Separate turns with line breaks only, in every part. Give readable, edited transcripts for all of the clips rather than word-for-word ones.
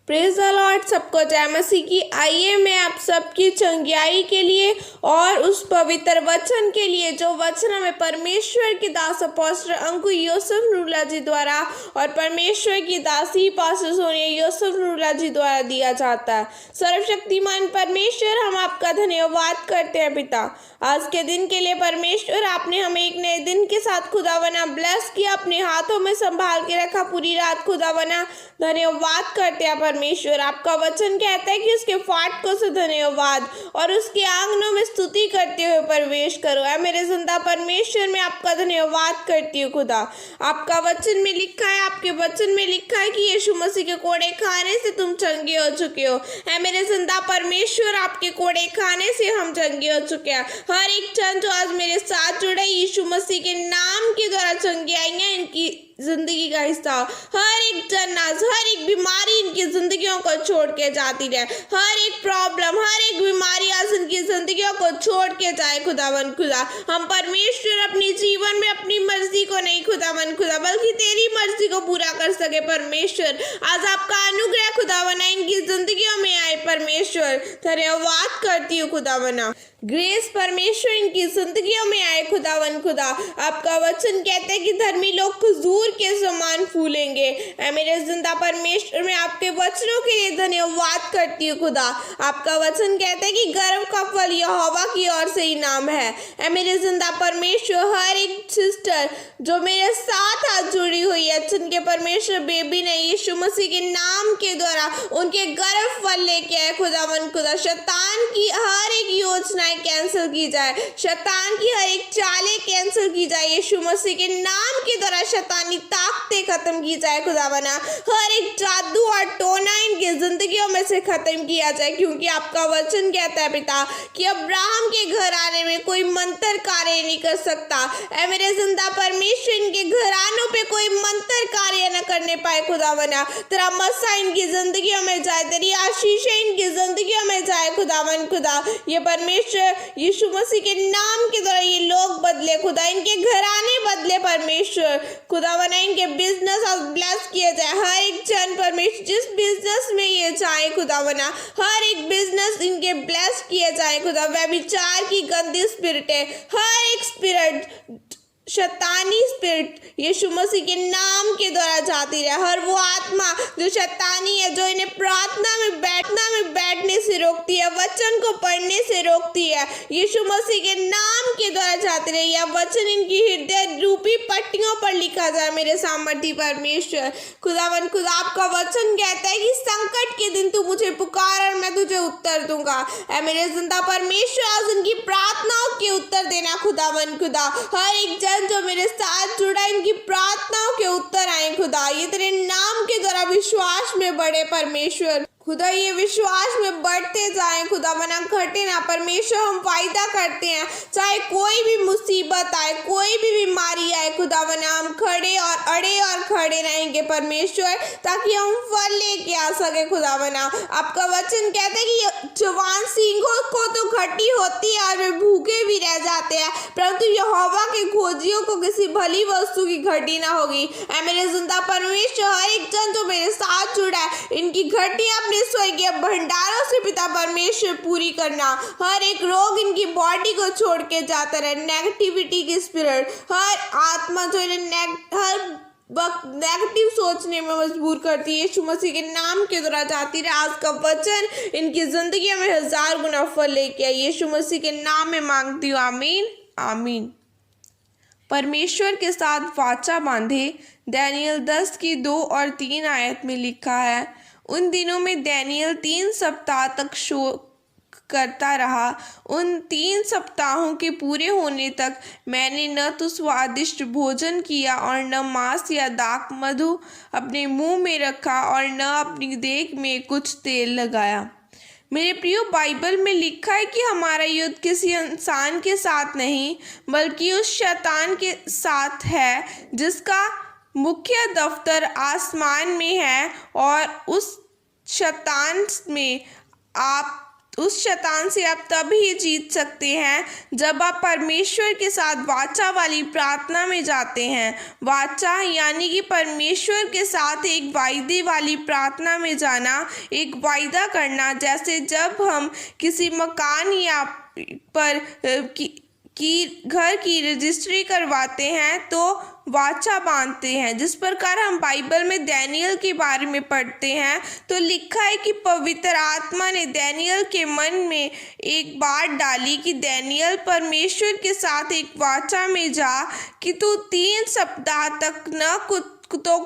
Praise the Lord. सबको जय मसीह की। आइए मैं आप सबकी चंगियाई के लिए और उस पवित्र वचन के लिए जो वचन हमें परमेश्वर की दास अपोस्टल अंकु यूसुफ नूरुल्लाह जी द्वारा और परमेश्वर की दासी पास्टर सोनिया यूसुफ नूरुल्लाह जी द्वारा दिया जाता है। सर्वशक्तिमान परमेश्वर, हम आपका धन्यवाद करते हैं पिता, आज के दिन के लिए। परमेश्वर, आपने हमें एक नए दिन के साथ खुदावना ब्लेस किया, अपने हाथों में संभाल के रखा पूरी रात। खुदावना धन्यवाद करते हैं परमेश्वर। आपका वचन कहता है कि उसके फाटकों से धन्यवाद और उसके आंगनों में स्तुति करते हुए प्रवेश करो। है मेरे जिंदा परमेश्वर, मैं आपका धन्यवाद करती हूँ खुदा। आपका वचन में लिखा है, आपके वचन में लिखा है कि यीशु मसीह के कोड़े खाने से तुम चंगे हो चुके हो। है मेरे जिंदा परमेश्वर, आपके कोड़े खाने से हम चंगे हो चुके हैं। हर एक जन जो आज मेरे साथ जुड़े यीशु मसीह के नाम के द्वारा चंगे आएंगे, इनकी जिंदगी का हिस्सा। हर एक जन आज, हर एक बीमारी इनकी जिंदगियों को छोड़ के जाती रहे। हर एक प्रॉब्लम, हर एक बीमारी आज इनकी जिंदगियों को छोड़ के जाए। खुदावन खुदा, हम परमेश्वर अपनी जीवन में अपनी मर्जी को नहीं खुदावन खुदा, बल्कि तेरी मर्जी को पूरा कर सके परमेश्वर। आज आपका अनुग्रह खुदावना इनकी जिंदगियों में आए परमेश्वर। धन्यवाद करती हूँ खुदावना। ग्रेस परमेश्वर इनकी जिंदगियों में आए खुदावन खुदा। आपका वचन कहते हैं कि धर्मी लोग खजूर के समान फूलेंगे। मेरे जिंदा परमेश्वर, मैं आपके वचनों के लिए धन्यवाद करती हूँ खुदा। आपका वचन कहता है कि गर्व का फल यहोवा की ओर से इनाम है। मेरे जिंदा परमेश्वर, हर एक सिस्टर जो मेरे साथ आज जुड़ी हुई है, जिनके परमेश्वर बेबी ने यीशु मसीह के नाम के द्वारा उनके गर्व फल लेके आए खुदावन खुदा। शैतान की हर एक योजना कैंसिल की जाए, शैतान की हर एक चालें कैंसिल की जाए। यीशु मसीह के नाम के द्वारा शैतानी ताकतें खत्म की जाए खुदावना। हर एक जादू और टोना इनकी जिंदगियों में से खत्म किया जाए, क्योंकि आपका वचन कहता है पिता कि अब्राहम के घर आने में कोई मंत्र कार्य नहीं कर सकता। ऐ मेरे जिंदा परमेश्वर, इनके घरानों पे कोई मंत्र कार्य न करने पाए खुदावना। तेरा मसा इनकी जिंदगियों में जाए, तेरी आशीषें इनकी जिंदगियों में जाए खुदावन खुदा। ये परमेश्वर यीशु मसीह के नाम के द्वारा ये लोग बदले खुदा, इनके घराने बदले परमेश्वर। खुदावना इनके बिजनेस और ब्लेस किया जाए। हर एक जन परमेश्वर जिस बिजनेस में ये जाए खुदावना, हर एक बिजनेस इनके ब्लेस किया जाए खुदा। व्यभिचार की गंदी स्पिरिट है, हर एक स्पिरिट शैतानी स्पिरिट यीशु मसीह के नाम के द्वारा जाती रहे। हर वो आत्मा जो शैतानी है, जो इन्हें प्रार्थना में बैठने से रोकती है, वचन को पढ़ने से रोकती है, यीशु मसीह के नाम के द्वारा जाती रहे। यह वचन इनकी हृदय रूपी पट्टियों पर लिखा जाए मेरे सामर्थी परमेश्वर। खुदावन खुदा, आपका वचन कहता है कि संकट के दिन तू मुझे पुकार और मैं तुझे उत्तर दूंगा। ऐ मेरे जिंदा परमेश्वर, आज उनकी प्रार्थनाओं के उत्तर देना खुदावन खुदा। हर एक जो मेरे साथ जुड़ा, इनकी प्रार्थनाओं के उत्तर आए खुदा। ये तेरे नाम के द्वारा विश्वास में बढ़े परमेश्वर खुदा, ये विश्वास में बढ़ते जाएं खुदा, वरना घटे ना परमेश्वर। हम वायदा करते हैं, चाहे कोई भी मुसीबत आए, कोई भी बीमारी आए खुदा, वरना हम खड़े और अड़े और खड़े रहेंगे परमेश्वर, ताकि हम फल लेके आ सके खुदा। वरना आपका वचन कहता है कि जवान सिंहों को तो घटी होती है और वे भूखे भी रह जाते हैं, परंतु यहोवा के खोजियों को किसी भली वस्तु की घटी ना होगी। ऐ मेरे जिंदा परमेश्वर, हर एक जन जो मेरे साथ जुड़ा है, इनकी घटी स्वर्गीय भंडारों से पिता परमेश्वर पूरी करना। हर एक रोग इनकी बॉडी को छोड़ के जाता रहे, नेगेटिविटी की स्पिरिट, हर आत्मा जो इन्हें हर वक्त नेगेटिव सोचने में मजबूर करती है, यीशु मसीह के नाम के द्वारा जाती रहे। आज का वचन इनकी जिंदगी में 1000 गुना फल लेके आए, यीशु मसीह के नाम में मांगती हूँ, आमीन आमीन। परमेश्वर के साथ वाचा बांधे, दानियल 10 की 2 और 3 आयत में लिखा है, उन दिनों में दानियल 3 सप्ताह तक शोक करता रहा। उन 3 सप्ताहों के पूरे होने तक मैंने न तो स्वादिष्ट भोजन किया और न मांस या दाख मधु अपने मुंह में रखा और न अपनी देह में कुछ तेल लगाया। मेरे प्रियो, बाइबल में लिखा है कि हमारा युद्ध किसी इंसान के साथ नहीं, बल्कि उस शैतान के साथ है जिसका मुख्य दफ्तर आसमान में है, और उस शैतान में आप उस शैतान से आप तभी जीत सकते हैं जब आप परमेश्वर के साथ वाचा वाली प्रार्थना में जाते हैं। वाचा यानी कि परमेश्वर के साथ एक वायदे वाली प्रार्थना में जाना, एक वायदा करना। जैसे जब हम किसी मकान या पर घर की रजिस्ट्री करवाते हैं तो वाचा बांधते हैं। जिस प्रकार हम बाइबल में दानियेल के बारे में पढ़ते हैं तो लिखा है कि पवित्र आत्मा ने दानियेल के मन में एक बात डाली कि दानियेल परमेश्वर के साथ एक वाचा में जा कि तू 3 सप्ताह तक न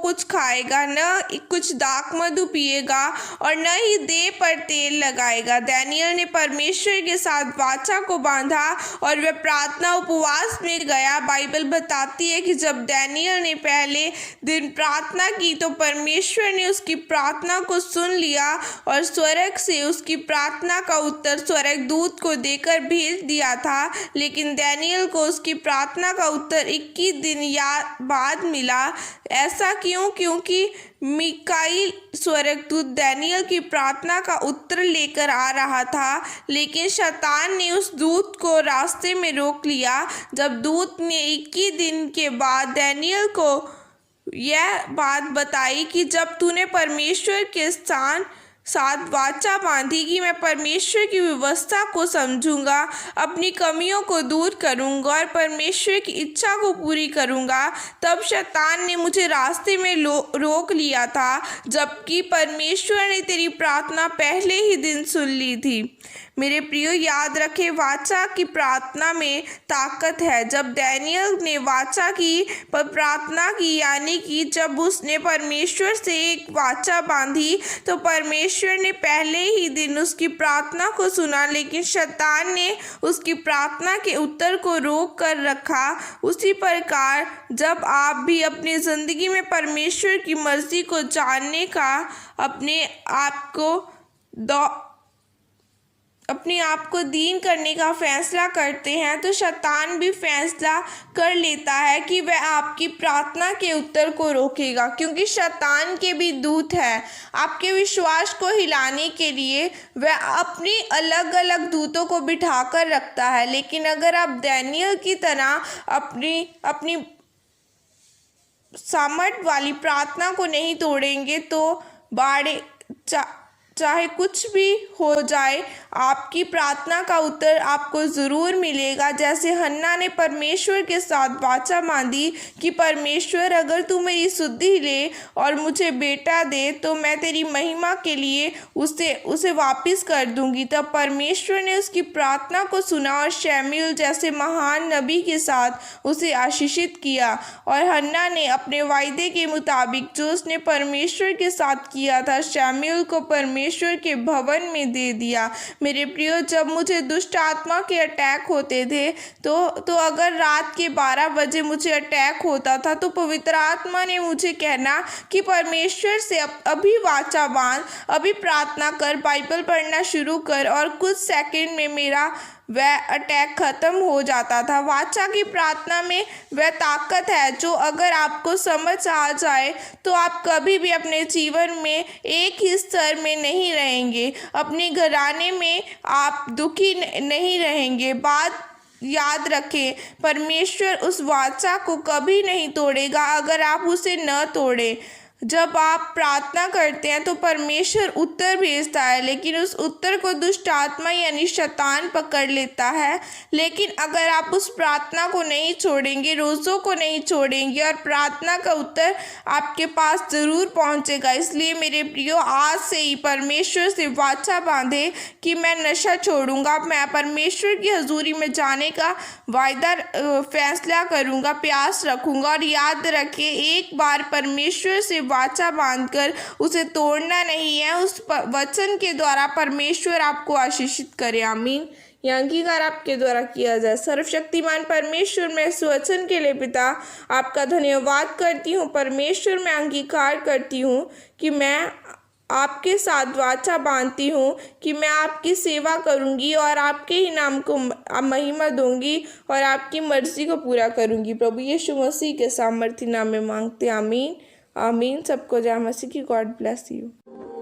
कुछ खाएगा, न कुछ दाख मधु पिएगा और न ही देह पर तेल लगाएगा। दानियेल ने परमेश्वर के साथ वाचा को बांधा और वह प्रार्थना उपवास में गया। बाइबल बताती है कि जब दानियेल ने पहले दिन प्रार्थना की तो परमेश्वर ने उसकी प्रार्थना को सुन लिया और स्वर्ग से उसकी प्रार्थना का उत्तर स्वर्गदूत को देकर भेज दिया था। लेकिन दानियेल को उसकी प्रार्थना का उत्तर 21 दिन बाद मिला। ऐसा क्यों? क्योंकि मिकाईल स्वर्गदूत दानियेल की प्रार्थना का उत्तर लेकर आ रहा था, लेकिन शैतान ने उस दूत को रास्ते में रोक लिया। जब दूत ने 21 दिन के बाद दानियेल को यह बात बताई कि जब तूने परमेश्वर के साथ वाचा बांधी कि मैं परमेश्वर की व्यवस्था को समझूंगा, अपनी कमियों को दूर करूंगा और परमेश्वर की इच्छा को पूरी करूंगा, तब शैतान ने मुझे रास्ते में रोक लिया था, जबकि परमेश्वर ने तेरी प्रार्थना पहले ही दिन सुन ली थी। मेरे प्रियो, याद रखें, वाचा की प्रार्थना में ताकत है। जब दानियेल ने वाचा की प्रार्थना की, यानी कि जब उसने परमेश्वर से एक वाचा बांधी, तो परमेश्वर ने पहले ही दिन उसकी प्रार्थना को सुना, लेकिन शैतान ने उसकी प्रार्थना के उत्तर को रोक कर रखा। उसी प्रकार जब आप भी अपनी ज़िंदगी में परमेश्वर की मर्जी को जानने का अपने आप को दीन करने का फैसला करते हैं, तो शैतान भी फैसला कर लेता है कि वह आपकी प्रार्थना के उत्तर को रोकेगा, क्योंकि शैतान के भी दूत हैं आपके विश्वास को हिलाने के लिए। वह अपनी अलग अलग दूतों को बिठा कर रखता है। लेकिन अगर आप दानियेल की तरह अपनी सामर्थ वाली प्रार्थना को नहीं तोड़ेंगे तो चाहे कुछ भी हो जाए, आपकी प्रार्थना का उत्तर आपको ज़रूर मिलेगा। जैसे हन्ना ने परमेश्वर के साथ वाचा बांधी कि परमेश्वर, अगर तू मेरी सुधि ले और मुझे बेटा दे तो मैं तेरी महिमा के लिए उसे वापस कर दूंगी। तब परमेश्वर ने उसकी प्रार्थना को सुना और शमूएल जैसे महान नबी के साथ उसे आशीषित किया। और हन्ना ने अपने वायदे के मुताबिक जो उसने परमेश्वर के साथ किया था, शमूएल को परमेश्वर के भवन में दे दिया। मेरे प्रियो, जब मुझे दुष्ट आत्मा के अटैक होते थे तो अगर रात के 12 बजे मुझे अटैक होता था तो पवित्र आत्मा ने मुझे कहना कि परमेश्वर से अभी वाचा बांध, अभी प्रार्थना कर, बाइबल पढ़ना शुरू कर, और कुछ सेकंड में मेरा वह अटैक खत्म हो जाता था। वाचा की प्रार्थना में वह ताकत है जो अगर आपको समझ आ जाए तो आप कभी भी अपने जीवन में एक ही स्तर में नहीं रहेंगे, अपने घराने में आप दुखी नहीं रहेंगे। बात याद रखें, परमेश्वर उस वाचा को कभी नहीं तोड़ेगा अगर आप उसे न तोड़ें। जब आप प्रार्थना करते हैं तो परमेश्वर उत्तर भेजता है, लेकिन उस उत्तर को दुष्ट आत्मा यानी शैतान पकड़ लेता है। लेकिन अगर आप उस प्रार्थना को नहीं छोड़ेंगे, रोज़ों को नहीं छोड़ेंगे, और प्रार्थना का उत्तर आपके पास ज़रूर पहुंचेगा। इसलिए मेरे प्रियो, आज से ही परमेश्वर से वाचा बांधे कि मैं नशा छोड़ूंगा, मैं परमेश्वर की हजूरी में जाने का वायदा फैसला करूंगा, प्यास रखूंगा। और याद रखिए, एक बार परमेश्वर से वाचा बांधकर उसे तोड़ना नहीं है। उस वचन के द्वारा परमेश्वर आपको आशीषित करे। आमीन। यह अंगीकार आपके द्वारा किया जाए। सर्वशक्तिमान परमेश्वर, मैं इस वचन के लिए पिता आपका धन्यवाद करती हूँ। परमेश्वर, मैं अंगीकार करती हूँ कि मैं आपके साथ वाचा बांधती हूँ कि मैं आपकी सेवा करूँगी और आपके ही नाम को महिमा दूंगी और आपकी मर्जी को पूरा करूँगी। प्रभु यीशु मसीह के सामर्थी नाम में मांगते, आमीन आमीन। सबको जय मसीह की। God bless you.